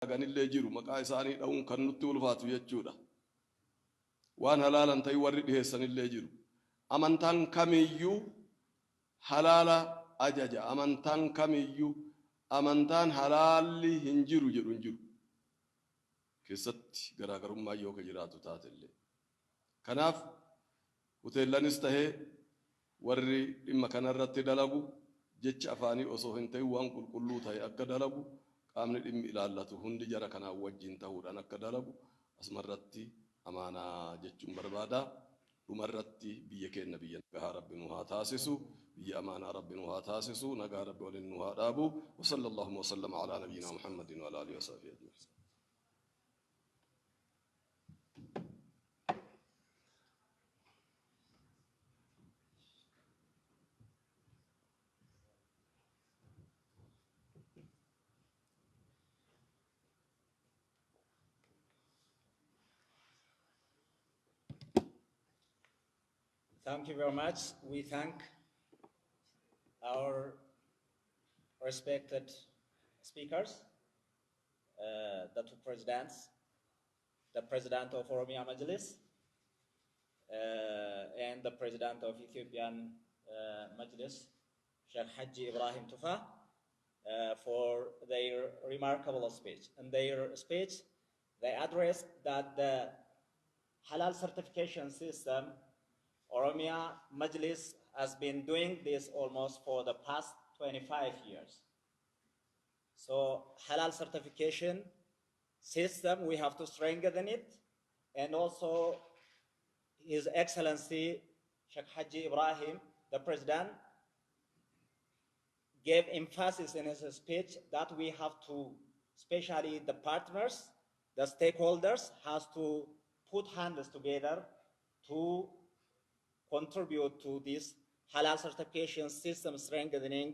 دغان اللي جيرو مقا إساني دون كان نتول فاتو يجودا وان حلالا تاي ورد هيسن اللي جيرو أمانتان كميو حلالا أجاجا أمانتان كميو أمانتان حلالي هنجيرو جيرو هنجيرو كيست غراغرم ما يوكا جراتو تاتلي كناف وتيلانس تهي ورّي إما كان الرّتّي دلقو جتش أفاني أصوهن تي وان كل كلو تهي أكا دلقو قامن إم إلى الله هندي جرى كان وجين تهود أنا أكا دلقو أسمى الرّتّي أمانا جتش بربادا ومرّتّي بيكي النبي نجاه رب نوها تاسسو بي أمانا رب نوها تاسسو نجاه رب ولن نوها رابو وصلى الله وسلم على نبينا محمد وعلى آله وصحبه أجمعين. Thank you very much. We thank our respected speakers, the two presidents, the president of Oromia Majlis, and the president of Ethiopian Majlis, Sheikh Haji Ibrahim Tufa, for their remarkable speech. In their speech, they addressed that the halal certification system, Oromia Majlis has been doing this almost for the past 25 years. So halal certification system, we have to strengthen it, and also His Excellency Sheikh Haji Ibrahim, the President, gave emphasis in his speech that we have to, especially the partners, the stakeholders, has to put hands together to contribute to this halal certification system strengthening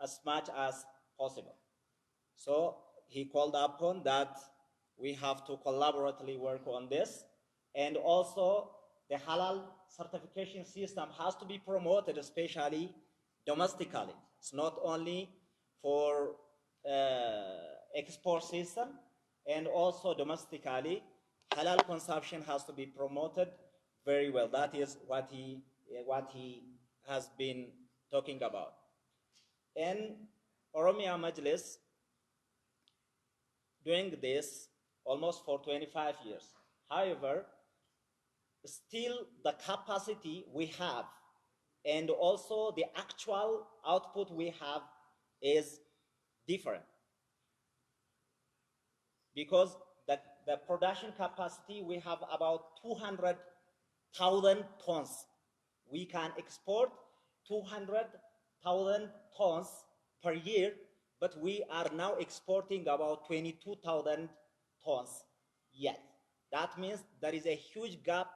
as much as possible. So he called upon that we have to collaboratively work on this, and also the halal certification system has to be promoted, especially domestically. It's not only for export system, and also domestically, halal consumption has to be promoted very well. That is what he has been talking about. And Oromia Majlis doing this almost for 25 years. However, still the capacity we have and also the actual output we have is different. Because the production capacity, we have about 200,000 tons. We can export 200,000 tons per year, but we are now exporting about 22,000 tons yet. That means there is a huge gap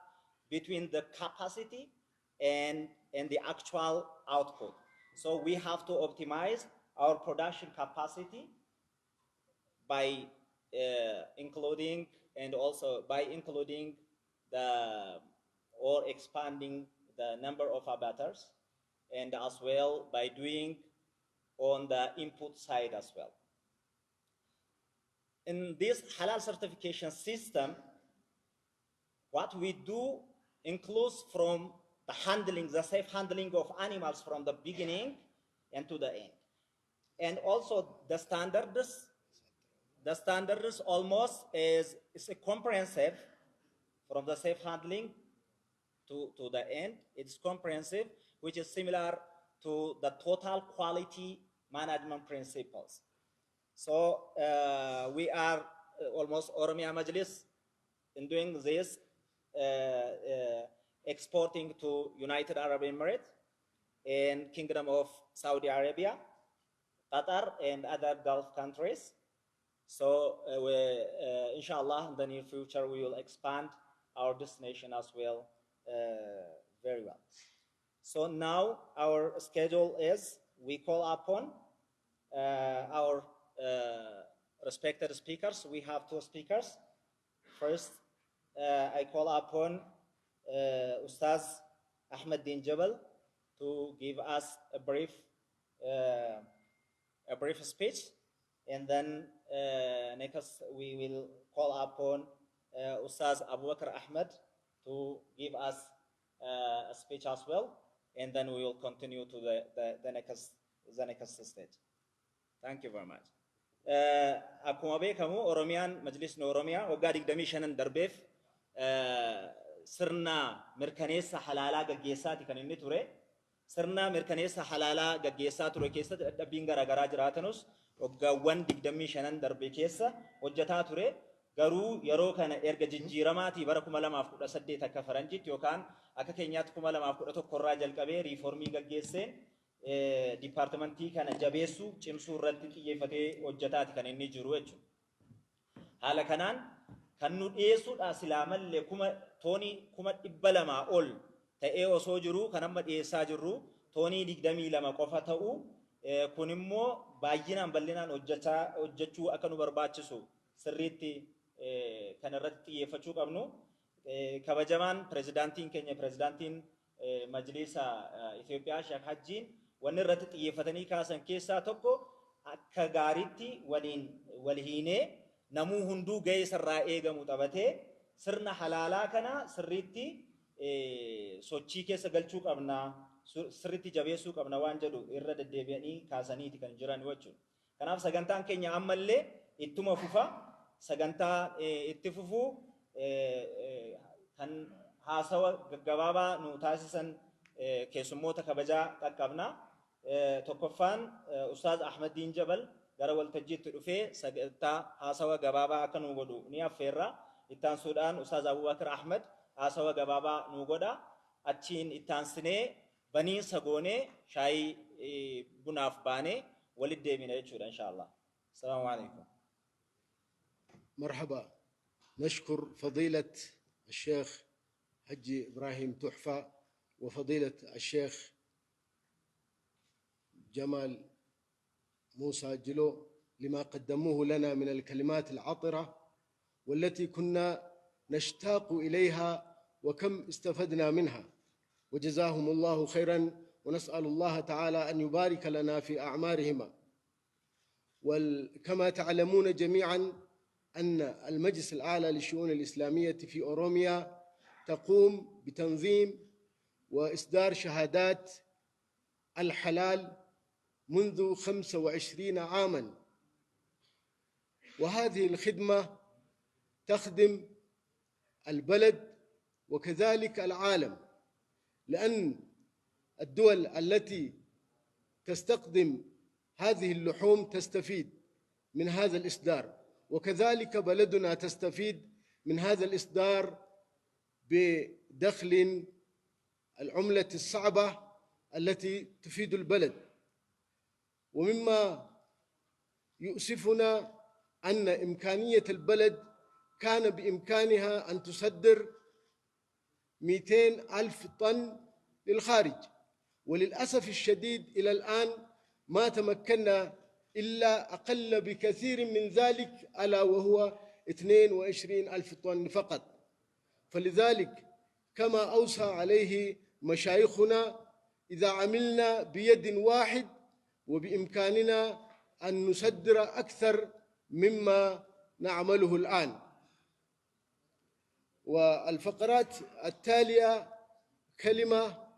between the capacity and the actual output. So we have to optimize our production capacity by including, and also by including or expanding the number of abatters, and as well by doing on the input side as well. In this halal certification system, what we do includes from the handling, the safe handling of animals from the beginning and to the end. And also the standards almost is a comprehensive from the safe handling to the end. It's comprehensive, which is similar to the total quality management principles. So we are almost Oromia Majlis in doing this, exporting to United Arab Emirates and Kingdom of Saudi Arabia, Qatar, and other Gulf countries. So inshallah, in the near future, we will expand our destination as well very well. So now our schedule is, we call upon our respected speakers. We have two speakers. First, I call upon Ustaz Ahmed Din Jabal to give us a brief speech. and then next we will call upon Ustaz Abu Bakr Ahmed to give us a speech as well, and then we will continue to the next stage. Thank you very much. Akkuma beekamu Oromiyaan Majlisni Oromiyaa waggaa 25 darbeef sirna mirkaneessa halaalaa gaggeessaati kan inni ture. Sirna mirkaneessa halaalaa gaggeessaa ture keessatti dadhabbiin garaagaraa jiraatanus waggaawwan 25 darbe keessa hojjetaa ture. Garuu yeroo kana erga jijjiiramaatii bara 2018 akka faranjiitti yookaan akka keenyaatti 2011 irraa jalqabee riiformii gaggeesseen dipaartimentii kana jabeessuu cimsuu irratti xiyyeeffatee hojjetaati kan inni jiru jechuudha. Haala kanaan kan nu dhiyeessuudha silaa mallee toonii 200 ol ta'ee osoo jiru kan amma dhiyeessaa jirru toonii 22 qofa ta'uu kun immoo baay'inaan bal'inaan hojjechuu akka nu barbaachisu sirriitti kan irratti xiyyeeffachuu qabnu. Kabajamaan pirezidaantiin keenya pirezidaantiin Majlisa Itoophiyaa Sheekh Hajjiin wanni irratti xiyyeeffatanii kaasan keessaa tokko akka gaariitti wal hiinee namuu hunduu gahee sarraa eegamu taphatee sirna halaalaa kana sirriitti sochii keessa galchuu qabna, sirriitti jabeessuu qabna waan jedhu irra deddeebi'anii kaasaniiti kan jiran jechuudha. Kanaaf sagantaan keenya ammallee ittuma fufa. Sagantaa itti fufuu kan haasawa gaggabaabaa nu taasisan keessummoota kabajaa qaqqabna. Tokkoffaan Ustaaz Ahmadiin Jabal gara waltajjiitti dhufee sagantaa haasawa gabaabaa akka nu godhu ni affeerra. Ittaansuudhaan Ustaaz Abubakar Ahmed haasawa gabaabaa nu godha. Achiin ittaansinee baniinsa goonee shaayii bunaaf baanee walitti deebina jechuudha inshallah. Assalaamu alaykum. مرحبا. نشكر فضيلة الشيخ حجي إبراهيم تحفة وفضيلة الشيخ جمال موسى جلو لما قدموه لنا من الكلمات العطرة والتي كنا نشتاق إليها وكم استفدنا منها، وجزاهم الله خيرا، ونسأل الله تعالى أن يبارك لنا في أعمارهما. وكما تعلمون جميعا أن المجلس الأعلى للشؤون الإسلامية في أوروميا تقوم بتنظيم وإصدار شهادات الحلال منذ 25 عاماً، وهذه الخدمة تخدم البلد وكذلك العالم، لأن الدول التي تستخدم هذه اللحوم تستفيد من هذا الإصدار، وكذلك بلدنا تستفيد من هذا الإصدار بدخل العملة الصعبة التي تفيد البلد. ومما يؤسفنا أن إمكانية البلد كان بإمكانها أن تصدر 200,000 طن للخارج، وللأسف الشديد إلى الآن ما تمكنا إلا أقل بكثير من ذلك، ألا وهو 22,000 طن فقط. فلذلك كما أوصى عليه مشايخنا إذا عملنا بيد واحد وبإمكاننا أن نصدر أكثر مما نعمله الآن. والفقرات التالية كلمة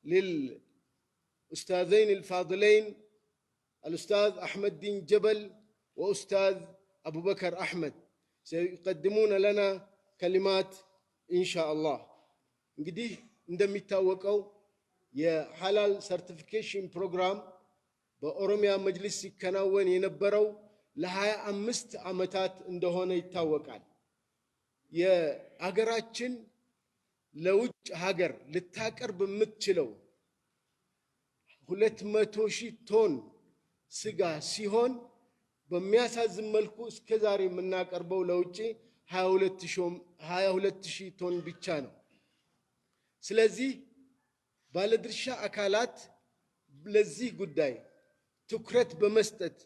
للأستاذين الفاضلين الأستاذ أحمد دين جبل وأستاذ أبو بكر أحمد، سيقدمون لنا كلمات إن شاء الله. እንግዲህ እንደሚታወቀው የሐላል ሰርቲፊኬሽን ፕሮግራም በኦሮሚያ መጅሊስ ሲከናወን የነበረው ለ25 ዓመታት እንደሆነ ይታወቃል። የአገራችን ለውጭ ሀገር ልታቀርብ የምትችለው 200,000 ቶን ስጋ ሲሆን በሚያሳዝን መልኩ እስከ ዛሬ የምናቀርበው ለውጭ 22,000 ቶን ብቻ ነው። ስለዚህ ባለድርሻ አካላት ለዚህ ጉዳይ ትኩረት በመስጠት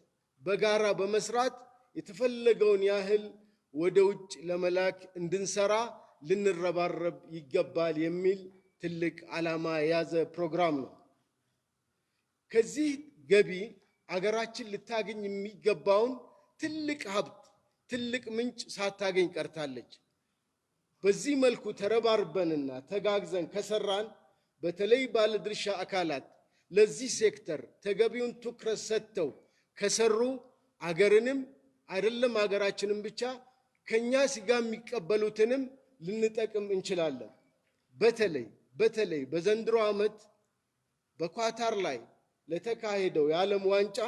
በጋራ በመስራት የተፈለገውን ያህል ወደ ውጭ ለመላክ እንድንሰራ ልንረባረብ ይገባል የሚል ትልቅ ዓላማ የያዘ ፕሮግራም ነው። ከዚህ ገቢ አገራችን ልታገኝ የሚገባውን ትልቅ ሀብት ትልቅ ምንጭ ሳታገኝ ቀርታለች። በዚህ መልኩ ተረባርበንና ተጋግዘን ከሰራን በተለይ ባለድርሻ አካላት ለዚህ ሴክተር ተገቢውን ትኩረት ሰጥተው ከሰሩ አገርንም አይደለም አገራችንን ብቻ ከኛ ስጋ የሚቀበሉትንም ልንጠቅም እንችላለን። በተለይ በዘንድሮ ዓመት በኳታር ላይ ለተካሄደው የዓለም ዋንጫ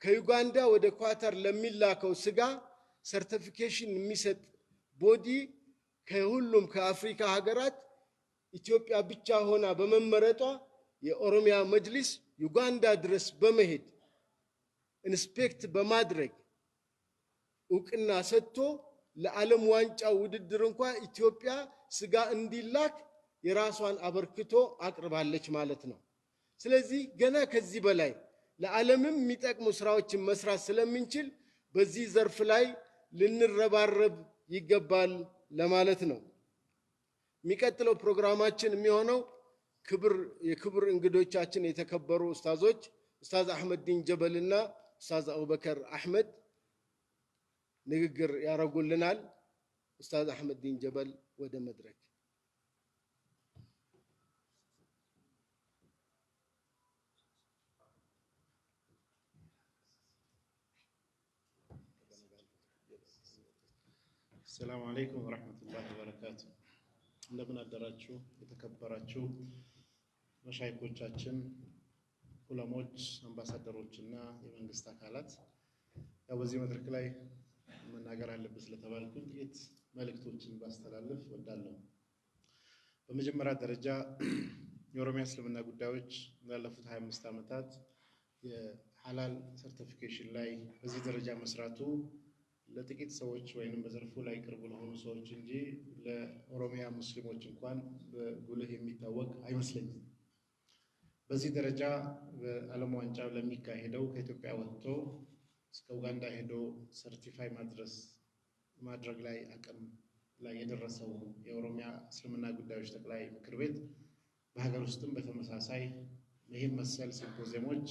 ከዩጋንዳ ወደ ኳታር ለሚላከው ስጋ ሰርቲፊኬሽን የሚሰጥ ቦዲ ከሁሉም ከአፍሪካ ሀገራት ኢትዮጵያ ብቻ ሆና በመመረጧ የኦሮሚያ መጅሊስ ዩጋንዳ ድረስ በመሄድ ኢንስፔክት በማድረግ እውቅና ሰጥቶ ለዓለም ዋንጫ ውድድር እንኳን ኢትዮጵያ ስጋ እንዲላክ የራሷን አበርክቶ አቅርባለች ማለት ነው። ስለዚህ ገና ከዚህ በላይ ለዓለምም የሚጠቅሙ ስራዎችን መስራት ስለምንችል በዚህ ዘርፍ ላይ ልንረባረብ ይገባል ለማለት ነው። የሚቀጥለው ፕሮግራማችን የሚሆነው የክብር እንግዶቻችን የተከበሩ ኡስታዞች ኡስታዝ አህመዲን ጀበልና ኡስታዝ አቡበከር አህመድ ንግግር ያረጉልናል። ኡስታዝ አህመዲን ጀበል ወደ መድረክ። السلام عليكم ورحمة الله وبركاته. እንደምን አደራችሁ የተከበራችሁ መሻይኮቻችን፣ ዑለሞች፣ አምባሳደሮችና የመንግስት አካላት። ያው በዚህ መድረክ ላይ መናገር አለበት ስለተባልኩኝ ጥቂት መልእክቶችን ባስተላልፍ ወዳለሁ። በመጀመሪያ ደረጃ የኦሮሚያ እስልምና ጉዳዮች ላለፉት 25 ዓመታት የሐላል ሰርቲፊኬሽን ላይ በዚህ ደረጃ መስራቱ ለጥቂት ሰዎች ወይንም በዘርፉ ላይ ቅርብ ለሆኑ ሰዎች እንጂ ለኦሮሚያ ሙስሊሞች እንኳን በጉልህ የሚታወቅ አይመስለኝም። በዚህ ደረጃ በዓለም ዋንጫ ለሚካሄደው ከኢትዮጵያ ወጥቶ እስከ ኡጋንዳ ሄዶ ሰርቲፋይ ማድረግ ላይ አቅም ላይ የደረሰው የኦሮሚያ እስልምና ጉዳዮች ጠቅላይ ምክር ቤት በሀገር ውስጥም በተመሳሳይ ይህን መሰል ሲምፖዚየሞች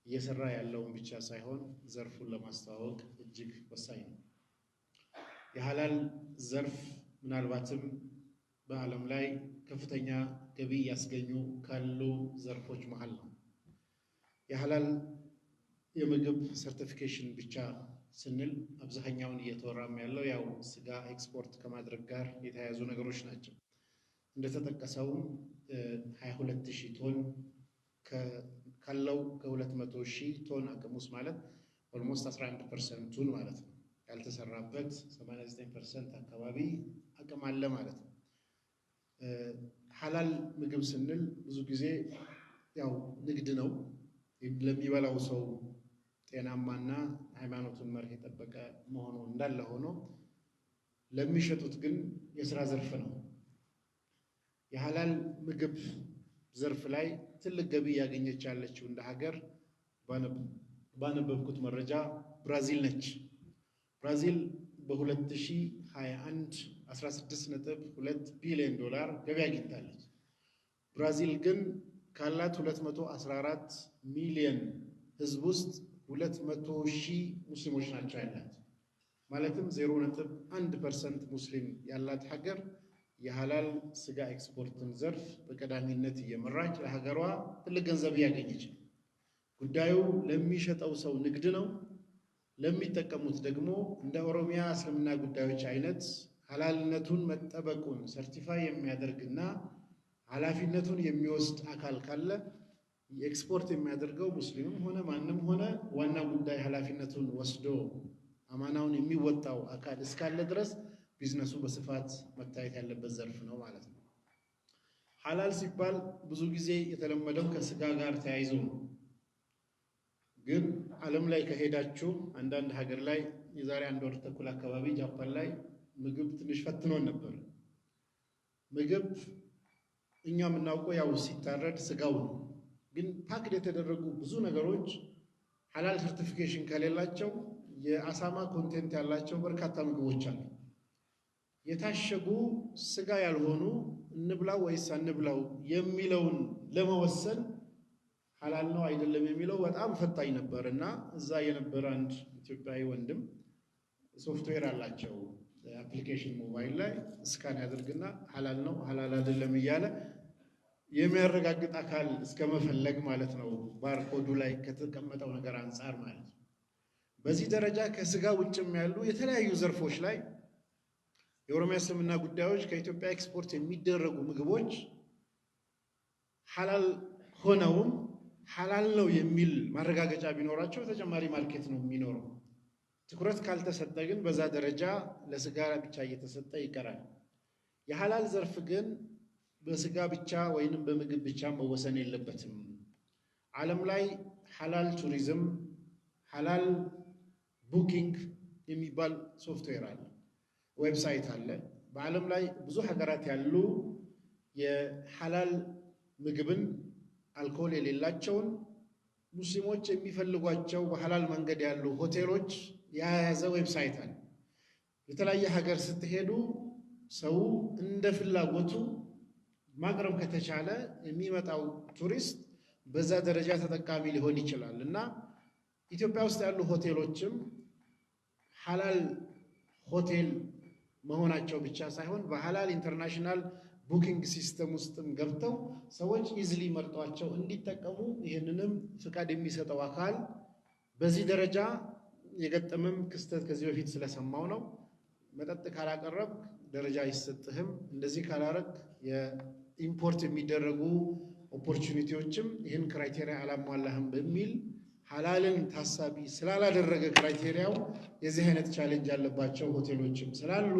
እየሰራ ያለውን ብቻ ሳይሆን ዘርፉን ለማስተዋወቅ እጅግ ወሳኝ ነው። የሐላል ዘርፍ ምናልባትም በዓለም ላይ ከፍተኛ ገቢ ያስገኙ ካሉ ዘርፎች መሃል ነው። የሐላል የምግብ ሰርቲፊኬሽን ብቻ ስንል አብዛኛውን እየተወራም ያለው ያው ስጋ ኤክስፖርት ከማድረግ ጋር የተያያዙ ነገሮች ናቸው። እንደተጠቀሰውም 22000 ቶን ካለው ከ200,000 ቶን አቅም ውስጥ ማለት ኦልሞስት 11% ማለት ነው። ያልተሰራበት 89% አካባቢ አቅም አለ ማለት ነው። ሐላል ምግብ ስንል ብዙ ጊዜ ያው ንግድ ነው። ለሚበላው ሰው ጤናማና ሃይማኖቱን መርህ የጠበቀ መሆኑ እንዳለ ሆኖ ለሚሸጡት ግን የሥራ ዘርፍ ነው። የሐላል ምግብ ዘርፍ ላይ ትልቅ ገቢ ያገኘች ያለችው እንደ ሀገር ባነበብኩት መረጃ ብራዚል ነች። ብራዚል በ2021 $16.2 ቢሊዮን ገቢ አግኝታለች። ብራዚል ግን ካላት 214 ሚሊዮን ህዝብ ውስጥ 200,000 ሙስሊሞች ናቸው ያላት። ማለትም 0.1% ሙስሊም ያላት ሀገር የሐላል ስጋ ኤክስፖርትን ዘርፍ በቀዳሚነት እየመራች ለሀገሯ ትልቅ ገንዘብ ያገኘች። ጉዳዩ ለሚሸጠው ሰው ንግድ ነው። ለሚጠቀሙት ደግሞ እንደ ኦሮሚያ እስልምና ጉዳዮች አይነት ሐላልነቱን መጠበቁን ሰርቲፋይ የሚያደርግና ኃላፊነቱን የሚወስድ አካል ካለ ኤክስፖርት የሚያደርገው ሙስሊምም ሆነ ማንም ሆነ ዋና ጉዳይ ኃላፊነቱን ወስዶ አማናውን የሚወጣው አካል እስካለ ድረስ ቢዝነሱ በስፋት መታየት ያለበት ዘርፍ ነው ማለት ነው። ሐላል ሲባል ብዙ ጊዜ የተለመደው ከስጋ ጋር ተያይዞ ነው። ግን ዓለም ላይ ከሄዳችሁ አንዳንድ ሀገር ላይ የዛሬ 1 ወር ተኩል አካባቢ ጃፓን ላይ ምግብ ትንሽ ፈትኖን ነበር። ምግብ እኛ የምናውቀው ያው ሲታረድ ስጋው ነው። ግን ፓክድ የተደረጉ ብዙ ነገሮች ሐላል ሰርቲፊኬሽን ከሌላቸው የአሳማ ኮንቴንት ያላቸው በርካታ ምግቦች አሉ። የታሸጉ ስጋ ያልሆኑ እንብላው ወይስ አንብላው የሚለውን ለመወሰን ሐላል ነው አይደለም የሚለው በጣም ፈታኝ ነበርና እዛ የነበረ አንድ ኢትዮጵያዊ ወንድም ሶፍትዌር አላቸው አፕሊኬሽን ሞባይል ላይ ስካን ያደርግና ሐላል ነው ሐላል አይደለም እያለ የሚያረጋግጥ አካል እስከመፈለግ ማለት ነው ባርኮዱ ላይ ከተቀመጠው ነገር አንፃር ማለት ነው። በዚህ ደረጃ ከስጋ ውጭም ያሉ የተለያዩ ዘርፎች ላይ የኦሮሚያ እስልምና ጉዳዮች ከኢትዮጵያ ኤክስፖርት የሚደረጉ ምግቦች ሐላል ሆነውም ሐላል ነው የሚል ማረጋገጫ ቢኖራቸው ተጨማሪ ማርኬት ነው የሚኖረው። ትኩረት ካልተሰጠ ግን በዛ ደረጃ ለስጋ ብቻ እየተሰጠ ይቀራል። የሐላል ዘርፍ ግን በስጋ ብቻ ወይንም በምግብ ብቻ መወሰን የለበትም። ዓለም ላይ ሐላል ቱሪዝም፣ ሐላል ቡኪንግ የሚባል ሶፍትዌር አለ፣ ዌብሳይት አለ። በዓለም ላይ ብዙ ሀገራት ያሉ የሐላል ምግብን አልኮል የሌላቸውን ሙስሊሞች የሚፈልጓቸው በሐላል መንገድ ያሉ ሆቴሎች የያዘ ዌብሳይት አለ። የተለያየ ሀገር ስትሄዱ ሰው እንደ ፍላጎቱ ማቅረብ ከተቻለ የሚመጣው ቱሪስት በዛ ደረጃ ተጠቃሚ ሊሆን ይችላል እና ኢትዮጵያ ውስጥ ያሉ ሆቴሎችም ሐላል ሆቴል መሆናቸው ብቻ ሳይሆን በሐላል ኢንተርናሽናል ቡኪንግ ሲስተም ውስጥም ገብተው ሰዎች ኢዝሊ መርጧቸው እንዲጠቀሙ ይህንንም ፍቃድ የሚሰጠው አካል በዚህ ደረጃ የገጠመም ክስተት ከዚህ በፊት ስለሰማው ነው። መጠጥ ካላቀረብ ደረጃ አይሰጥህም፣ እንደዚህ ካላረግ የኢምፖርት የሚደረጉ ኦፖርቹኒቲዎችም ይህን ክራይቴሪያ አላሟላህም በሚል ሐላልን ታሳቢ ስላላደረገ ክራይቴሪያው የዚህ አይነት ቻሌንጅ ያለባቸው ሆቴሎችም ስላሉ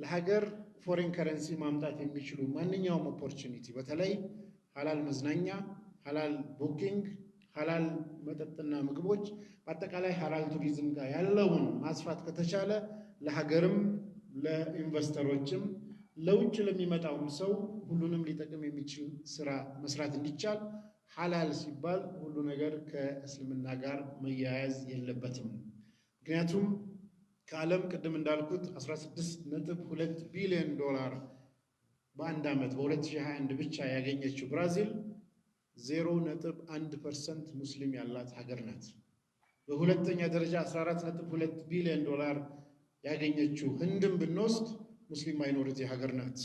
ለሀገር ፎሬን ከረንሲ ማምጣት የሚችሉ ማንኛውም ኦፖርቹኒቲ በተለይ ሐላል መዝናኛ፣ ሐላል ቡኪንግ፣ ሐላል መጠጥና ምግቦች በአጠቃላይ ሐላል ቱሪዝም ጋር ያለውን ማስፋት ከተቻለ ለሀገርም ለኢንቨስተሮችም ለውጭ ለሚመጣውም ሰው ሁሉንም ሊጠቅም የሚችል ስራ መስራት እንዲቻል ሐላል ሲባል ሁሉ ነገር ከእስልምና ጋር መያያዝ የለበትም። ምክንያቱም ከዓለም ቅድም እንዳልኩት 16.2 ቢሊዮን ዶላር በአንድ ዓመት በ2021 ብቻ ያገኘችው ብራዚል 0.1% ሙስሊም ያላት ሀገር ናት። በሁለተኛ ደረጃ 14.2 ቢሊዮን ዶላር ያገኘችው ህንድም ብንወስድ ሙስሊም ማይኖሪቲ ሀገር ናት።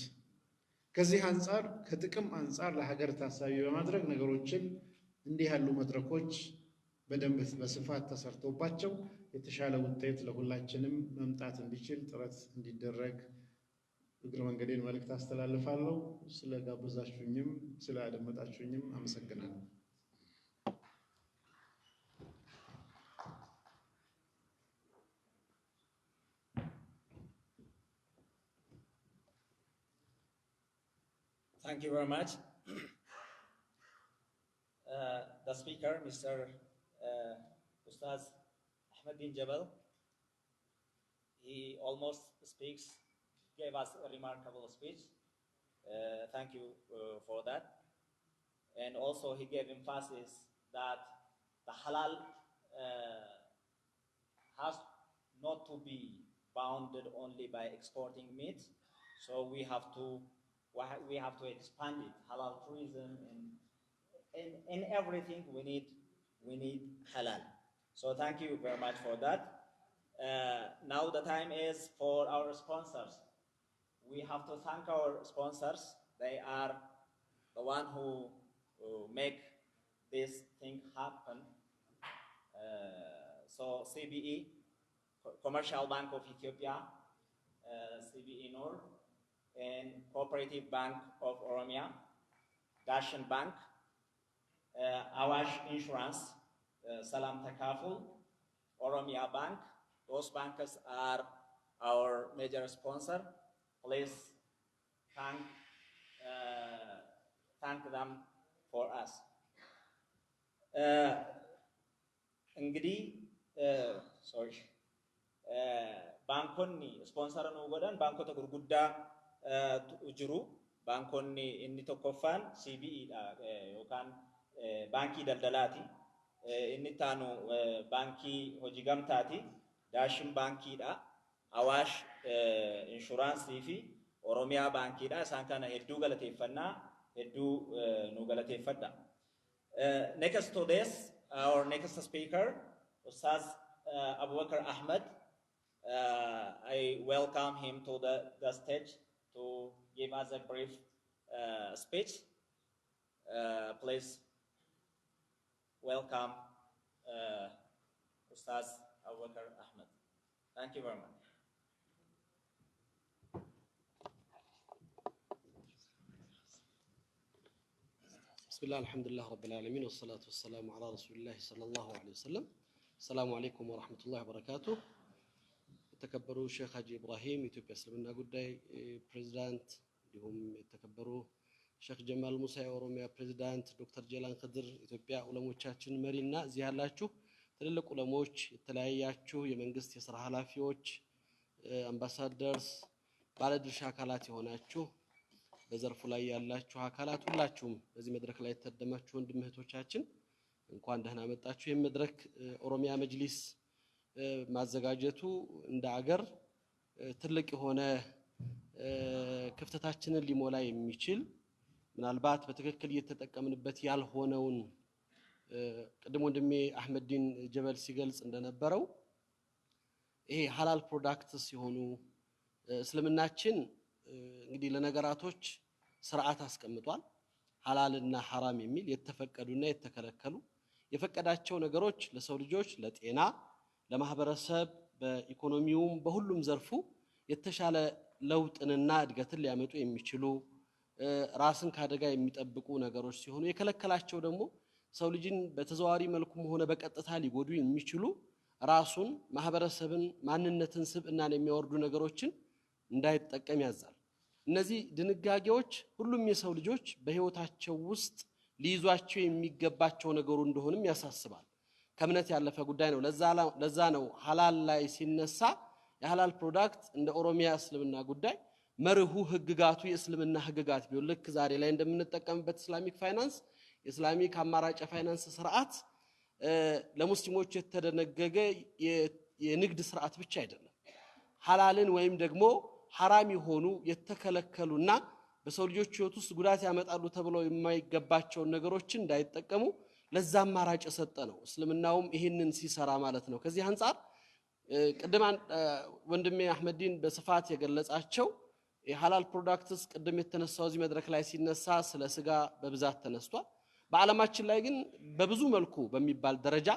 ከዚህ አንጻር ከጥቅም አንጻር ለሀገር ታሳቢ በማድረግ ነገሮችን እንዲህ ያሉ መድረኮች በደንብ በስፋት ተሰርቶባቸው የተሻለ ውጤት ለሁላችንም መምጣት እንዲችል ጥረት እንዲደረግ እግረ መንገዴን መልእክት አስተላልፋለሁ። ስለ ጋበዛችሁኝም ስለ አደመጣችሁኝም አመሰግናለሁ። Thank you very much. The speaker, Mr. Ustaz Ahmeddin Jabal, he almost gave us a remarkable speech. Thank you for that. And also he gave emphasis that the halal has not to be bounded only by exporting meat. So we have to expand it, halal tourism, and in everything we need halal. So thank you very much for that. Now the time is for our sponsors. We have to thank our sponsors. They are the one who make this thing happen. So CBE, Commercial Bank of Ethiopia, CBE Noor, and Cooperative Bank of Oromia, Dashan Bank, Awash Insurance, Salam Takaful, Oromia Bank. Those bankers are our major sponsor. Please thank them for us. እንግዲህ ባንኮኒ ስፖንሰር ነው ጎዳን ባንኮተ ጉርጉዳ ጅሩ ባንኮኒ inni tokkoffaan CBE dha yookaan baankii daldalaati inni taanu baankii hojii gamtaati Daashin baankii dha Awaash inshuraansii fi Oromiyaa baankii dha isaan kana hedduu galateeffannaa hedduu nu galateeffadha Next to this, our next speaker, Ustaz Abu Bakr Ahmed. I welcome him to the stage to give us a brief speech. Please welcome Ustaz Abu Bakr Ahmed. Thank you very much. بسم الله الحمد لله رب العالمين والصلاة والسلام على رسول الله صلى الله عليه وسلم. السلام عليكم ورحمة الله وبركاته. تكبروا الشيخ حاجي إبراهيم ኢትዮጵያ እስልምና ጉዳይ ፕሬዝዳንት እንዲሁም የተከበሩ ሼክ ጀማል ሙሳ የኦሮሚያ ፕሬዝዳንት ዶክተር ጀላን ኸድር ኢትዮጵያ ዑለሞቻችን መሪና እዚህ ያላችሁ ትልልቅ ዑለሞች የተለያያችሁ የመንግስት የሥራ ኃላፊዎች አምባሳደርስ ባለድርሻ አካላት የሆናችሁ በዘርፉ ላይ ያላችሁ አካላት ሁላችሁም በዚህ መድረክ ላይ ተደማችሁ ወንድም እህቶቻችን እንኳን ደህና መጣችሁ። የመድረክ ኦሮሚያ መጅሊስ ማዘጋጀቱ እንደ አገር ትልቅ የሆነ ክፍተታችንን ሊሞላ የሚችል ምናልባት በትክክል እየተጠቀምንበት ያልሆነውን ቀደም ወንድሜ አህመድዲን ጀበል ሲገልጽ እንደነበረው ይሄ ሐላል ፕሮዳክትስ ሲሆኑ እስልምናችን እንግዲህ ለነገራቶች ስርዓት አስቀምጧል። ሐላልና ሐራም የሚል የተፈቀዱና የተከለከሉ የፈቀዳቸው ነገሮች ለሰው ልጆች ለጤና ለማህበረሰብ በኢኮኖሚውም በሁሉም ዘርፉ የተሻለ ለውጥንና እድገትን ሊያመጡ የሚችሉ ራስን ካደጋ የሚጠብቁ ነገሮች ሲሆኑ የከለከላቸው ደግሞ ሰው ልጅን በተዘዋዋሪ መልኩም ሆነ በቀጥታ ሊጎዱ የሚችሉ ራሱን ማህበረሰብን ማንነትን ስብዕናን የሚያወርዱ ነገሮችን እንዳይጠቀም ያዛል። እነዚህ ድንጋጌዎች ሁሉም የሰው ልጆች በህይወታቸው ውስጥ ሊይዟቸው የሚገባቸው ነገሩ እንደሆነም ያሳስባል። ከእምነት ያለፈ ጉዳይ ነው። ለዛ ነው ሐላል ላይ ሲነሳ የሐላል ፕሮዳክት እንደ ኦሮሚያ እስልምና ጉዳይ መርሁ ህግጋቱ የእስልምና ህግጋት ቢሆን ልክ ዛሬ ላይ እንደምንጠቀምበት ኢስላሚክ ፋይናንስ የኢስላሚክ አማራጭ ፋይናንስ ስርዓት ለሙስሊሞች የተደነገገ የንግድ ስርዓት ብቻ አይደለም። ሐላልን ወይም ደግሞ ሐራም የሆኑ የተከለከሉና በሰው ልጆች ህይወት ውስጥ ጉዳት ያመጣሉ ተብለው የማይገባቸው ነገሮችን እንዳይጠቀሙ ለዛ አማራጭ ሰጠ ነው እስልምናውም ይሄንን ሲሰራ ማለት ነው። ከዚህ አንፃር ቀደም ወንድሜ አህመድዲን በስፋት የገለጻቸው የሐላል ፕሮዳክትስ ቀደም የተነሳው እዚህ መድረክ ላይ ሲነሳ ስለ ስጋ በብዛት ተነስቷል። በዓለማችን ላይ ግን በብዙ መልኩ በሚባል ደረጃ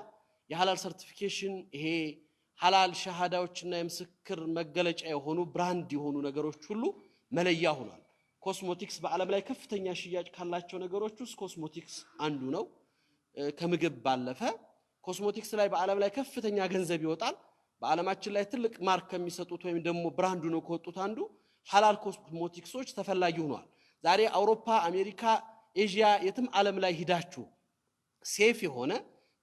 የሐላል ሰርቲፊኬሽን ይሄ ሐላል ሸሃዳዎችና የምስክር መገለጫ የሆኑ ብራንድ የሆኑ ነገሮች ሁሉ መለያ ሆኗል። ኮስሞቲክስ በዓለም ላይ ከፍተኛ ሽያጭ ካላቸው ነገሮች ውስጥ ኮስሞቲክስ አንዱ ነው። ከምግብ ባለፈ ኮስሞቲክስ ላይ በዓለም ላይ ከፍተኛ ገንዘብ ይወጣል። በዓለማችን ላይ ትልቅ ማርክ ከሚሰጡት ወይም ደግሞ ብራንዱ ነው ከወጡት አንዱ ሐላል ኮስሞቲክሶች ተፈላጊ ሆኗል። ዛሬ አውሮፓ፣ አሜሪካ፣ ኤዥያ የትም ዓለም ላይ ሂዳችሁ ሴፍ የሆነ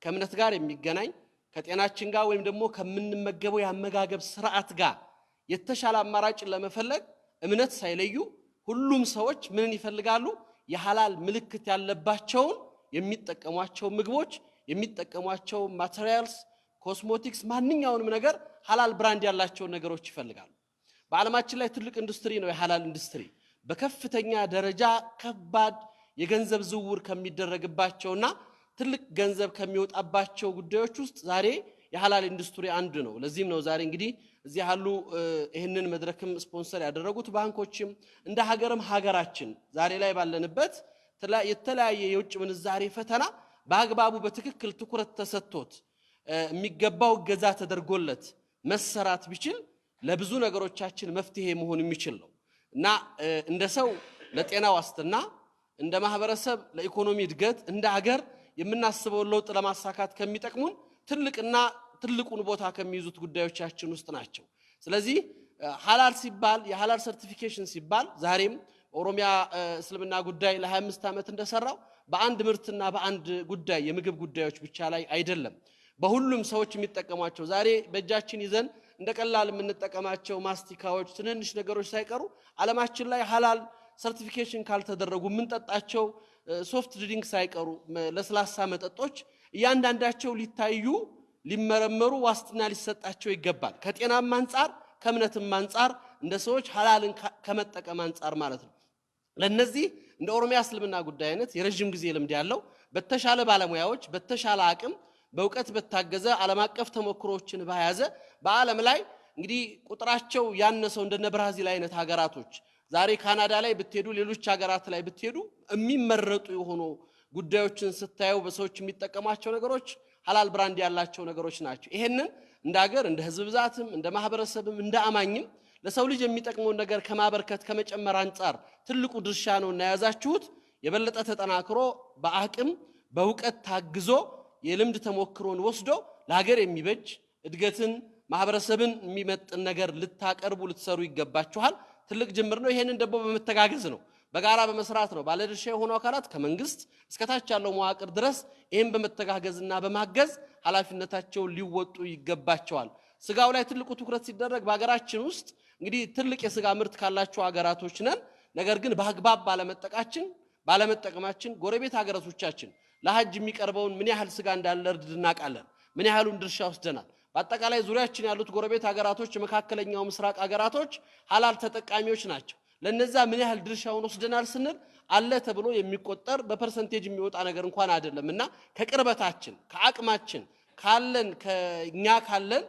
ከእምነት ጋር የሚገናኝ ከጤናችን ጋር ወይም ደግሞ ከምንመገበው ያመጋገብ ስርዓት ጋር የተሻለ አማራጭን ለመፈለግ እምነት ሳይለዩ ሁሉም ሰዎች ምን ይፈልጋሉ? የሐላል ምልክት ያለባቸውን የሚጠቀሟቸው ምግቦች የሚጠቀሟቸው ማቴሪያልስ ኮስሞቲክስ ማንኛውንም ነገር ሐላል ብራንድ ያላቸው ነገሮች ይፈልጋሉ። በዓለማችን ላይ ትልቅ ኢንዱስትሪ ነው የሐላል ኢንዱስትሪ። በከፍተኛ ደረጃ ከባድ የገንዘብ ዝውውር ከሚደረግባቸውና ትልቅ ገንዘብ ከሚወጣባቸው ጉዳዮች ውስጥ ዛሬ የሐላል ኢንዱስትሪ አንዱ ነው። ለዚህም ነው ዛሬ እንግዲህ እዚህ ያሉ ይሄንን መድረክም ስፖንሰር ያደረጉት ባንኮችም እንደ ሀገርም ሀገራችን ዛሬ ላይ ባለንበት የተለያየ የውጭ ምንዛሬ ፈተና በአግባቡ በትክክል ትኩረት ተሰጥቶት የሚገባው ገዛ ተደርጎለት መሰራት ቢችል ለብዙ ነገሮቻችን መፍትሄ መሆን የሚችል ነው እና እንደ ሰው ለጤና ዋስትና እንደ ማህበረሰብ ለኢኮኖሚ እድገት እንደ ሀገር የምናስበው ለውጥ ለማሳካት ከሚጠቅሙን ትልቁን ቦታ ከሚይዙት ጉዳዮቻችን ውስጥ ናቸው። ስለዚህ ሐላል ሲባል የሐላል ሰርቲፊኬሽን ሲባል ዛሬም ኦሮሚያ እስልምና ጉዳይ ለ25 ዓመት እንደሰራው በአንድ ምርትና በአንድ ጉዳይ የምግብ ጉዳዮች ብቻ ላይ አይደለም። በሁሉም ሰዎች የሚጠቀሟቸው ዛሬ በእጃችን ይዘን እንደቀላል የምንጠቀማቸው ማስቲካዎች ትንንሽ ነገሮች ሳይቀሩ ዓለማችን ላይ ሐላል ሰርቲፊኬሽን ካልተደረጉ የምንጠጣቸው ሶፍት ድሪንክ ሳይቀሩ ለስላሳ መጠጦች እያንዳንዳቸው ሊታዩ ሊመረመሩ ዋስትና ሊሰጣቸው ይገባል። ከጤናም አንፃር ከእምነትም አንፃር እንደ ሰዎች ሐላልን ከመጠቀም አንፃር ማለት ነው። ለነዚህ እንደ ኦሮሚያ እስልምና ጉዳይ አይነት የረጅም ጊዜ ልምድ ያለው በተሻለ ባለሙያዎች በተሻለ አቅም በእውቀት በታገዘ ዓለም አቀፍ ተሞክሮችን በያዘ በዓለም ላይ እንግዲህ ቁጥራቸው ያነሰው እንደነ ብራዚል አይነት ሀገራቶች ዛሬ ካናዳ ላይ ብትሄዱ ሌሎች ሀገራት ላይ ብትሄዱ የሚመረጡ የሆኑ ጉዳዮችን ስታዩ በሰዎች የሚጠቀሟቸው ነገሮች ሐላል ብራንድ ያላቸው ነገሮች ናቸው። ይሄንን እንደ ሀገር እንደ ህዝብ ብዛትም እንደ ማህበረሰብም እንደ አማኝም ለሰው ልጅ የሚጠቅመውን ነገር ከማበርከት ከመጨመር አንፃር ትልቁ ድርሻ ነውና ያዛችሁት የበለጠ ተጠናክሮ በአቅም በእውቀት ታግዞ የልምድ ተሞክሮን ወስዶ ለሀገር የሚበጅ እድገትን ማህበረሰብን የሚመጥን ነገር ልታቀርቡ ልትሰሩ ይገባችኋል። ትልቅ ጅምር ነው። ይሄንን ደግሞ በመተጋገዝ ነው በጋራ በመስራት ነው ባለድርሻ የሆኑ አካላት ከመንግስት እስከታች ያለው መዋቅር ድረስ ይሄን በመተጋገዝና በማገዝ ኃላፊነታቸውን ሊወጡ ይገባቸዋል። ስጋው ላይ ትልቁ ትኩረት ሲደረግ በአገራችን ውስጥ እንግዲህ ትልቅ የስጋ ምርት ካላቸው አገራቶች ነን። ነገር ግን በአግባብ ባለመጠቀማችን ጎረቤት ሀገራቶቻችን ለሐጅ የሚቀርበውን ምን ያህል ስጋ እንዳለ እናውቃለን። ምን ያህሉን ድርሻ ወስደናል። በአጠቃላይ ዙሪያችን ያሉት ጎረቤት ሀገራቶች መካከለኛው ምስራቅ ሀገራቶች ሐላል ተጠቃሚዎች ናቸው። ለነዛ ምን ያህል ድርሻውን ወስደናል ስንል አለ ተብሎ የሚቆጠር በፐርሰንቴጅ የሚወጣ ነገር እንኳን አይደለምና ከቅርበታችን ከአቅማችን ካለን ከኛ ካለን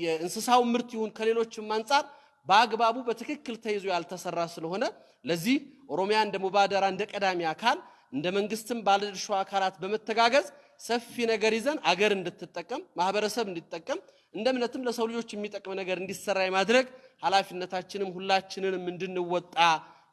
የእንስሳው ምርት ይሁን ከሌሎችም አንፃር በአግባቡ በትክክል ተይዞ ያልተሰራ ስለሆነ ለዚህ ኦሮሚያ እንደ ሙባደራ እንደ ቀዳሚ አካል እንደ መንግስትም ባለድርሻ አካላት በመተጋገዝ ሰፊ ነገር ይዘን አገር እንድትጠቀም ማህበረሰብ እንዲጠቀም እንደ እምነትም ለሰው ልጆች የሚጠቅም ነገር እንዲሰራ የማድረግ ኃላፊነታችንም ሁላችንንም እንድንወጣ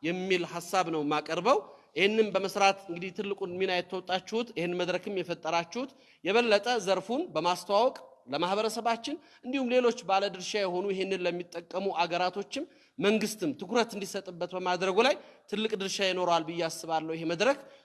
የሚል ሐሳብ ነው ማቀርበው። ይሄንን በመስራት እንግዲህ ትልቁን ሚና የተወጣችሁት ይሄን መድረክም የፈጠራችሁት የበለጠ ዘርፉን በማስተዋወቅ ለማህበረሰባችን እንዲሁም ሌሎች ባለድርሻ የሆኑ ይሄንን ለሚጠቀሙ አገራቶችም መንግስትም ትኩረት እንዲሰጥበት በማድረጉ ላይ ትልቅ ድርሻ ይኖራል ብዬ አስባለሁ። ይሄ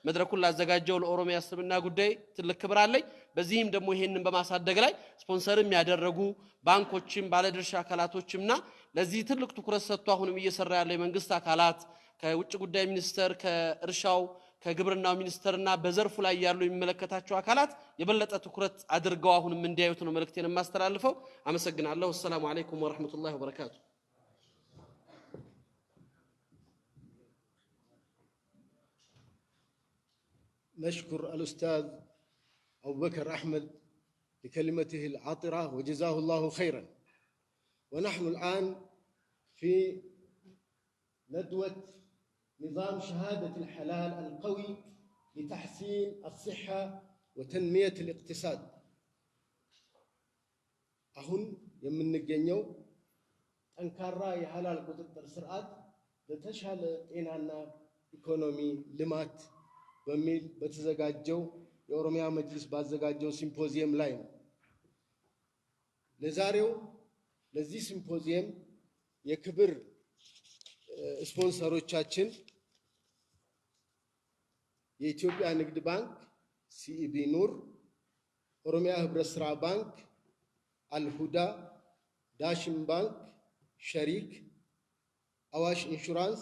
መድረኩን ላዘጋጀው ለኦሮሚያ እስልምና ጉዳይ ትልቅ ክብር አለኝ። በዚህም ደግሞ ይሄንን በማሳደግ ላይ ስፖንሰርም ያደረጉ ባንኮችም ባለድርሻ አካላቶችምና ለዚህ ትልቅ ትኩረት ሰጥቶ አሁንም እየሰራ ያለው የመንግስት አካላት ከውጭ ጉዳይ ሚኒስቴር ከእርሻው ከግብርናው ሚኒስቴርና በዘርፉ ላይ ያሉ የሚመለከታቸው አካላት የበለጠ ትኩረት አድርገው አሁንም እንዲያዩት ነው መልእክቴን የማስተላልፈው። አመሰግናለሁ። ሰላም አለይኩም ወራህመቱላሂ ወበረካቱ። نشكر الأستاذ أبو بكر أحمد لكلمته العطرة وجزاه الله خيرا. ونحن الآن في ندوة نظام شهادة الحلال القوي لتحسين الصحة وتنمية الاقتصاد. أهون يمن نجنيو أنكارا يحلال قطر سرعات لتشهل إننا إيكونومي لمات በሚል በተዘጋጀው የኦሮሚያ መጅሊስ ባዘጋጀው ሲምፖዚየም ላይ ነው። ለዛሬው ለዚህ ሲምፖዚየም የክብር ስፖንሰሮቻችን የኢትዮጵያ ንግድ ባንክ፣ ሲኢቢ ኑር፣ ኦሮሚያ ህብረት ስራ ባንክ፣ አልሁዳ፣ ዳሽን ባንክ፣ ሸሪክ፣ አዋሽ ኢንሹራንስ፣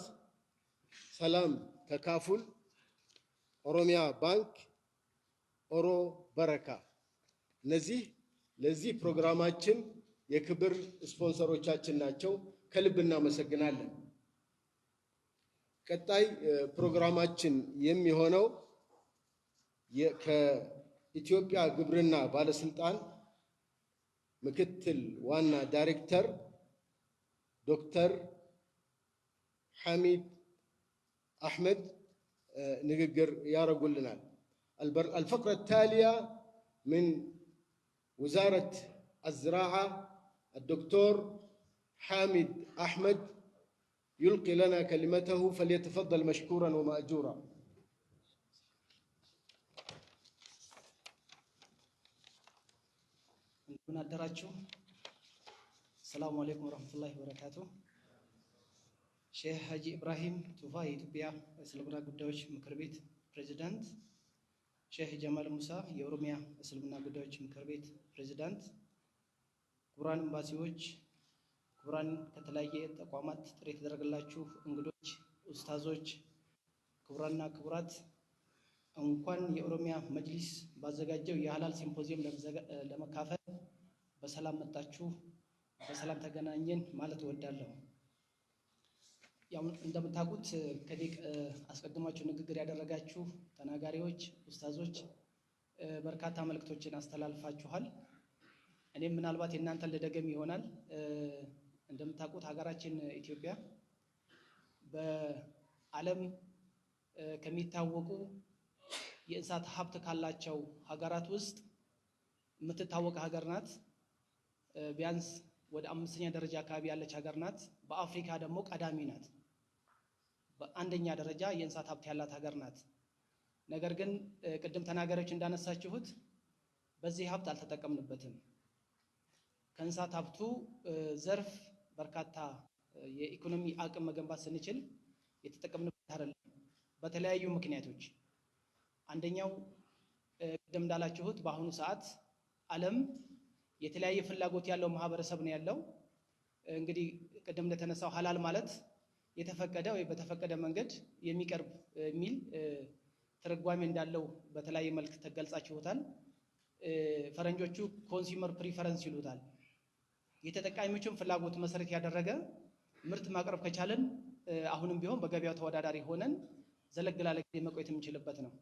ሰላም ተካፉል፣ ኦሮሚያ ባንክ፣ ኦሮ በረካ እነዚህ ለዚህ ፕሮግራማችን የክብር ስፖንሰሮቻችን ናቸው። ከልብ እናመሰግናለን። ቀጣይ ፕሮግራማችን የሚሆነው ከኢትዮጵያ ግብርና ባለስልጣን ምክትል ዋና ዳይሬክተር ዶክተር ሐሚድ አህመድ نقدر يارقول لنا. الفقرة التالية من وزارة الزراعة الدكتور حامد أحمد يلقي لنا كلمته فليتفضل مشكورا ومأجورا. السلام عليكم ورحمة الله وبركاته. ሼህ ሀጂ ኢብራሂም ቱፋ የኢትዮጵያ እስልምና ጉዳዮች ምክር ቤት ፕሬዝዳንት፣ ሼህ ጀማል ሙሳ የኦሮሚያ እስልምና ጉዳዮች ምክር ቤት ፕሬዝዳንት፣ ክቡራን ኤምባሲዎች፣ ክቡራን ከተለያየ ተቋማት ጥሪ የተደረገላችሁ እንግዶች፣ ኡስታዞች፣ ክቡራንና ክቡራት እንኳን የኦሮሚያ መጅሊስ ባዘጋጀው የሐላል ሲምፖዚየም ለመካፈል በሰላም መጣችሁ፣ በሰላም ተገናኘን ማለት እወዳለሁ። ያው እንደምታውቁት ከዚህ አስቀድማችሁ ንግግር ያደረጋችሁ ተናጋሪዎች፣ ኡስታዞች በርካታ መልእክቶችን አስተላልፋችኋል። እኔም ምናልባት የእናንተን ልደገም ይሆናል። እንደምታውቁት ሀገራችን ኢትዮጵያ በዓለም ከሚታወቁ የእንስሳት ሀብት ካላቸው ሀገራት ውስጥ የምትታወቅ ሀገር ናት። ቢያንስ ወደ 5ኛ ደረጃ አካባቢ ያለች ሀገር ናት። በአፍሪካ ደግሞ ቀዳሚ ናት። በአንደኛ ደረጃ የእንስሳት ሀብት ያላት ሀገር ናት። ነገር ግን ቅድም ተናጋሪዎች እንዳነሳችሁት በዚህ ሀብት አልተጠቀምንበትም። ከእንስሳት ሀብቱ ዘርፍ በርካታ የኢኮኖሚ አቅም መገንባት ስንችል የተጠቀምንበት አይደለም፣ በተለያዩ ምክንያቶች። አንደኛው ቅድም እንዳላችሁት በአሁኑ ሰዓት ዓለም የተለያየ ፍላጎት ያለው ማህበረሰብ ነው ያለው። እንግዲህ ቅድም እንደተነሳው ሐላል ማለት የተፈቀደ ወይ በተፈቀደ መንገድ የሚቀርብ የሚል ትርጓሜ እንዳለው በተለያየ መልክ ተገልጻችሁታል። ፈረንጆቹ ኮንሱመር ፕሪፈረንስ ይሉታል። የተጠቃሚዎችን ፍላጎት መሰረት ያደረገ ምርት ማቅረብ ከቻለን አሁንም ቢሆን በገበያው ተወዳዳሪ ሆነን ዘለግ ላለ ጊዜ መቆየት የምንችልበት ነው።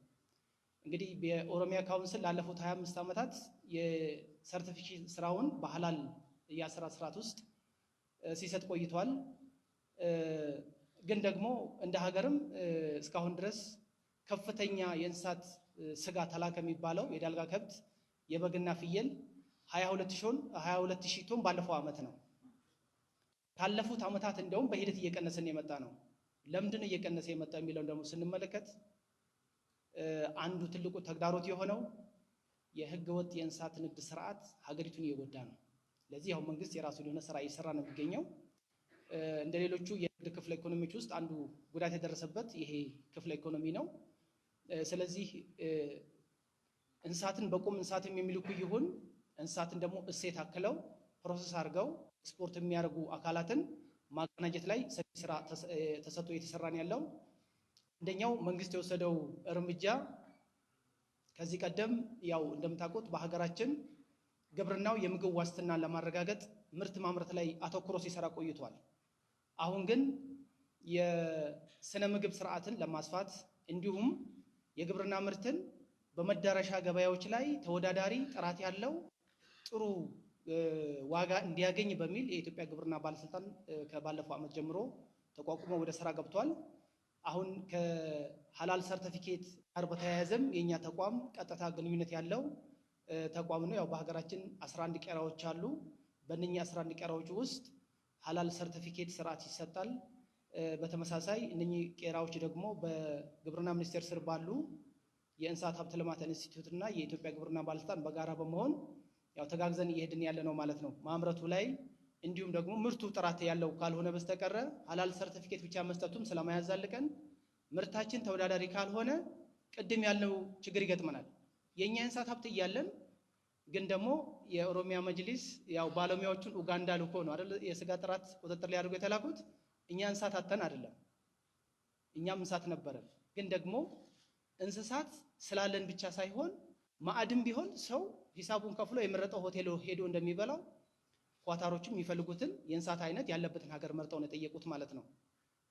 እንግዲህ በኦሮሚያ ካውንስል ላለፉት 25 ዓመታት የሰርቲፊኬሽን ስራውን በሐላል የስራ ስርዓት ውስጥ ሲሰጥ ቆይቷል። ግን ደግሞ እንደ ሀገርም እስካሁን ድረስ ከፍተኛ የእንስሳት ስጋ ተላከ የሚባለው የዳልጋ ከብት፣ የበግና ፍየል 22,000 ቶን ባለፈው ዓመት ነው። ካለፉት ዓመታት እንደውም በሂደት እየቀነሰን የመጣ ነው። ለምንድን ነው እየቀነሰ የመጣ የሚለውን ደግሞ ስንመለከት አንዱ ትልቁ ተግዳሮት የሆነው የህገ ወጥ የእንስሳት ንግድ ስርዓት ሀገሪቱን እየጎዳ ነው። ለዚህ ያው መንግስት የራሱን የሆነ ስራ እየሰራ ነው የሚገኘው። እንደ ሌሎቹ የንግድ ክፍለ ኢኮኖሚዎች ውስጥ አንዱ ጉዳት የደረሰበት ይሄ ክፍለ ኢኮኖሚ ነው። ስለዚህ እንስሳትን በቁም እንስሳትም የሚልኩ ይሁን እንስሳትን ደግሞ እሴት አክለው ፕሮሰስ አድርገው ኤክስፖርት የሚያደርጉ አካላትን ማቀናጀት ላይ ሰፊ ስራ ተሰጥቶ እየተሰራ ነው ያለው። አንደኛው መንግስት የወሰደው እርምጃ ከዚህ ቀደም ያው እንደምታውቁት በሀገራችን ግብርናው የምግብ ዋስትናን ለማረጋገጥ ምርት ማምረት ላይ አተኩሮ ሲሰራ ቆይቷል። አሁን ግን የስነ ምግብ ስርዓትን ለማስፋት እንዲሁም የግብርና ምርትን በመዳረሻ ገበያዎች ላይ ተወዳዳሪ ጥራት ያለው ጥሩ ዋጋ እንዲያገኝ በሚል የኢትዮጵያ ግብርና ባለስልጣን ከባለፈው ዓመት ጀምሮ ተቋቁሞ ወደ ስራ ገብቷል። አሁን ከሐላል ሰርቲፊኬት ጋር በተያያዘም የኛ ተቋም ቀጥታ ግንኙነት ያለው ተቋም ነው። ያው በሀገራችን 11 ቄራዎች አሉ። በእነኛ 11 ቄራዎች ውስጥ ሐላል ሰርቲፊኬት ስርዓት ይሰጣል። በተመሳሳይ እነኚህ ቄራዎች ደግሞ በግብርና ሚኒስቴር ስር ባሉ የእንስሳት ሀብት ልማት ኢንስቲትዩት እና የኢትዮጵያ ግብርና ባለስልጣን በጋራ በመሆን ያው ተጋግዘን እየሄድን ያለ ነው ማለት ነው። ማምረቱ ላይ እንዲሁም ደግሞ ምርቱ ጥራት ያለው ካልሆነ በስተቀረ ሐላል ሰርቲፊኬት ብቻ መስጠቱም ስለማያዛልቀን ምርታችን ተወዳዳሪ ካልሆነ ቅድም ያለው ችግር ይገጥመናል። የኛ እንስሳት ሀብት እያለን ግን ደግሞ የኦሮሚያ መጅሊስ ያው ባለሙያዎቹን ኡጋንዳ ልኮ ነው አይደል የስጋ ጥራት ቁጥጥር ሊያደርጉ የተላኩት። እኛ እንስሳት አጥተን አይደለም፣ እኛም እንስሳት ነበረን። ግን ደግሞ እንስሳት ስላለን ብቻ ሳይሆን ማዕድም ቢሆን ሰው ሂሳቡን ከፍሎ የመረጠው ሆቴል ሄዶ እንደሚበላው ኳታሮችም የሚፈልጉትን የእንስሳት አይነት ያለበትን ሀገር መርጠው ነው የጠየቁት ማለት ነው።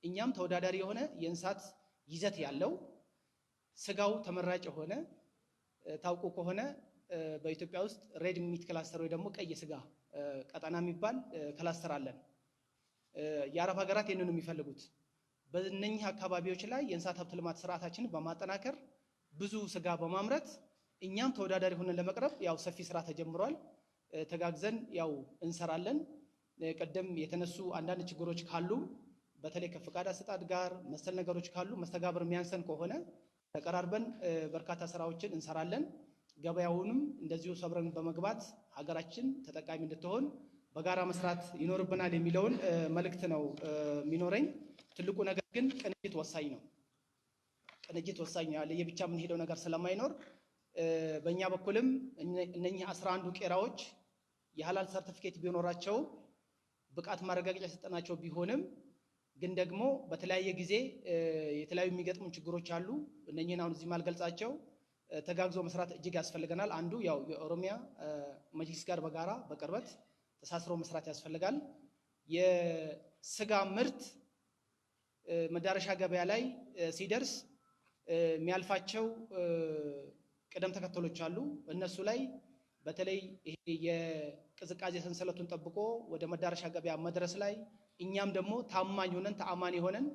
እኛም ተወዳዳሪ የሆነ የእንስሳት ይዘት ያለው ስጋው ተመራጭ የሆነ ታውቁ ከሆነ በኢትዮጵያ ውስጥ ሬድ ሚት ክላስተር ወይ ደግሞ ቀይ ስጋ ቀጠና የሚባል ክላስተር አለን። የአረብ ሀገራት ይህንን የሚፈልጉት በእነኚህ አካባቢዎች ላይ የእንስሳት ሀብት ልማት ስርዓታችንን በማጠናከር ብዙ ስጋ በማምረት እኛም ተወዳዳሪ ሆነን ለመቅረብ ያው ሰፊ ስራ ተጀምሯል። ተጋግዘን ያው እንሰራለን። ቀደም የተነሱ አንዳንድ ችግሮች ካሉ በተለይ ከፍቃድ አሰጣጥ ጋር መሰል ነገሮች ካሉ መስተጋብር የሚያንሰን ከሆነ ተቀራርበን በርካታ ስራዎችን እንሰራለን። ገበያውንም እንደዚሁ ሰብረን በመግባት ሀገራችን ተጠቃሚ እንድትሆን በጋራ መስራት ይኖርብናል የሚለውን መልእክት ነው የሚኖረኝ። ትልቁ ነገር ግን ቅንጅት ወሳኝ ነው። ቅንጅት ወሳኝ ነው። ለየብቻ የምንሄደው ነገር ስለማይኖር በእኛ በኩልም እነኚህ 11 ቄራዎች የሐላል ሰርቲፊኬት ቢኖራቸው ብቃት ማረጋገጫ የሰጠናቸው ቢሆንም ግን ደግሞ በተለያየ ጊዜ የተለያዩ የሚገጥሙ ችግሮች አሉ። እነኚህን አሁን እዚህ ማልገልጻቸው ተጋግዞ መስራት እጅግ ያስፈልገናል። አንዱ ያው የኦሮሚያ መጅሊስ ጋር በጋራ በቅርበት ተሳስሮ መስራት ያስፈልጋል። የስጋ ምርት መዳረሻ ገበያ ላይ ሲደርስ የሚያልፋቸው ቅደም ተከተሎች አሉ። እነሱ ላይ በተለይ ይሄ የቅዝቃዜ ሰንሰለቱን ጠብቆ ወደ መዳረሻ ገበያ መድረስ ላይ እኛም ደግሞ ታማኝ ሆነን ተአማኒ ሆነን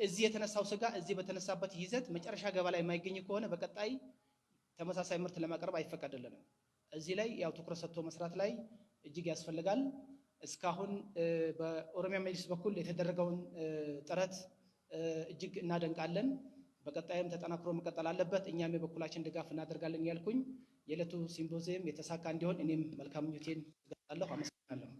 እዚህ የተነሳው ስጋ እዚህ በተነሳበት ይዘት መጨረሻ ገበያ ላይ የማይገኝ ከሆነ በቀጣይ ተመሳሳይ ምርት ለማቅረብ አይፈቀድልንም። እዚህ ላይ ያው ትኩረት ሰጥቶ መስራት ላይ እጅግ ያስፈልጋል። እስካሁን በኦሮሚያ መጅሊስ በኩል የተደረገውን ጥረት እጅግ እናደንቃለን። በቀጣይም ተጠናክሮ መቀጠል አለበት። እኛም የበኩላችን ድጋፍ እናደርጋለን ያልኩኝ የዕለቱ ሲምፖዚየም የተሳካ እንዲሆን እኔም መልካም ምኞቴን እገልጻለሁ። አመሰግናለሁ።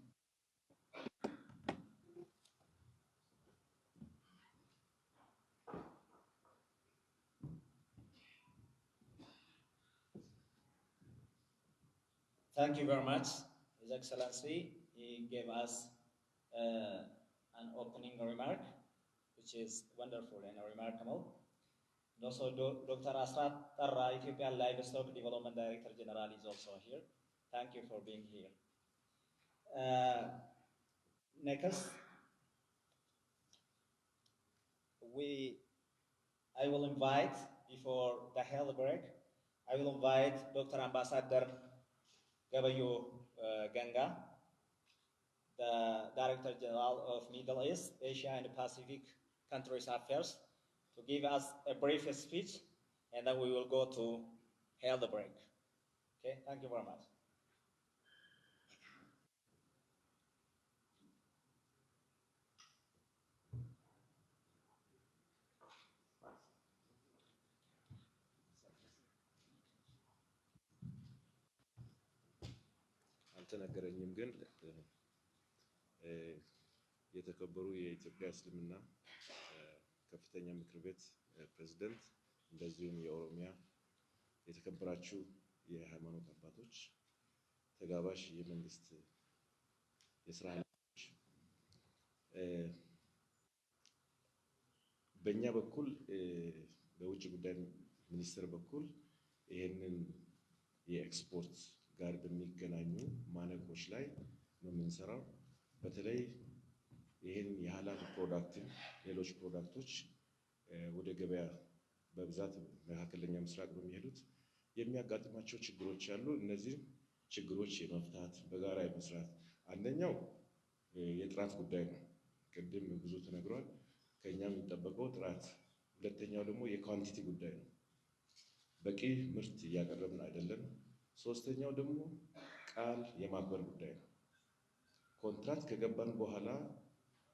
Thank you very much, His Excellency. He gave us an opening remark, which is wonderful and remarkable. And also, Dr. Asrat Tarra, Ethiopian Livestock Development Director General, is also here. Thank you for being here. Next, I will invite, before the health break, I will invite Dr. Ambassador Gabayo Ganga, the Director General of Middle East, Asia and Pacific Countries Affairs, to give us a brief speech, and then we will go to health break. Okay, thank you very much. አልተነገረኝም ግን የተከበሩ የኢትዮጵያ እስልምና ከፍተኛ ምክር ቤት ፕሬዝዳንት እንደዚሁም የኦሮሚያ የተከበራችሁ የሃይማኖት አባቶች ተጋባዥ የመንግስት የሥራ ኃላፊዎች በእኛ በኩል በውጭ ጉዳይ ሚኒስቴር በኩል ይሄንን የኤክስፖርት ጋር በሚገናኙ ማነቆች ላይ ነው የምንሰራው። በተለይ ይሄን የሐላል ፕሮዳክትን ሌሎች ፕሮዳክቶች ወደ ገበያ በብዛት መካከለኛ ምስራቅ በሚሄዱት የሚያጋጥማቸው ችግሮች አሉ። እነዚህ ችግሮች የመፍታት በጋራ የመስራት አንደኛው የጥራት ጉዳይ ነው። ቅድም ብዙ ተነግሯል። ከኛ የሚጠበቀው ጥራት፣ ሁለተኛው ደግሞ የኳንቲቲ ጉዳይ ነው። በቂ ምርት እያቀረብን አይደለም። ሶስተኛው ደግሞ ቃል የማክበር ጉዳይ ነው። ኮንትራክት ከገባን በኋላ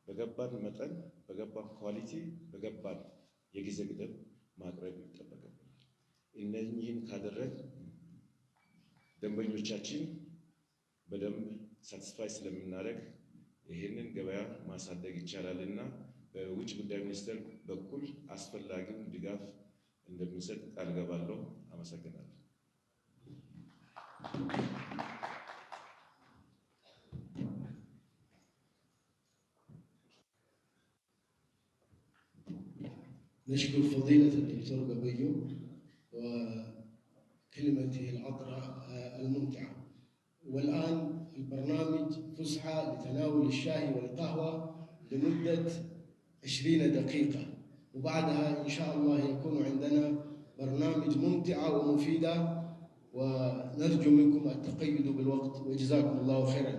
በገባን መጠን፣ በገባን ኳሊቲ፣ በገባን የጊዜ ገደብ ማቅረብ ይጠበቅብናል። እነኚህን ካደረግ ደንበኞቻችን በደንብ ሳቲስፋይ ስለምናደርግ ይህንን ገበያ ማሳደግ ይቻላልና በውጭ ጉዳይ ሚኒስቴር በኩል አስፈላጊውን ድጋፍ እንደምንሰጥ ቃል ገባለሁ። አመሰግናለሁ። نشكر فضيلة الدكتور قبيو وكلمته العطرة الممتعة. والآن البرنامج فسحة لتناول الشاي والقهوة لمدة 20 دقيقة، وبعدها إن شاء الله يكون عندنا برنامج ممتعة ومفيدة، ونرجو منكم التقيد بالوقت وجزاكم الله خيرا.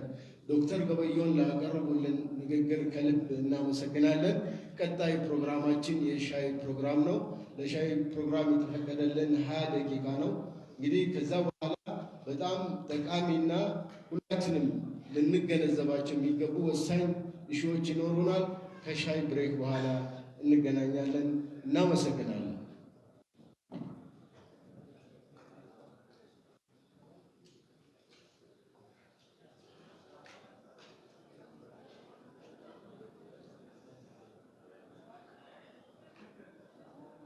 دكتور قبيون لا قربوا لنقر كلب إنما سكنالن ቀጣይ ፕሮግራማችን የሻይ ፕሮግራም ነው። ለሻይ ፕሮግራም የተፈቀደልን 20 ደቂቃ ነው። እንግዲህ ከዛ በኋላ በጣም ጠቃሚና ሁላችንም ልንገነዘባቸው የሚገቡ ወሳኝ ኢሹዎች ይኖሩናል። ከሻይ ብሬክ በኋላ እንገናኛለን። እናመሰግናለን።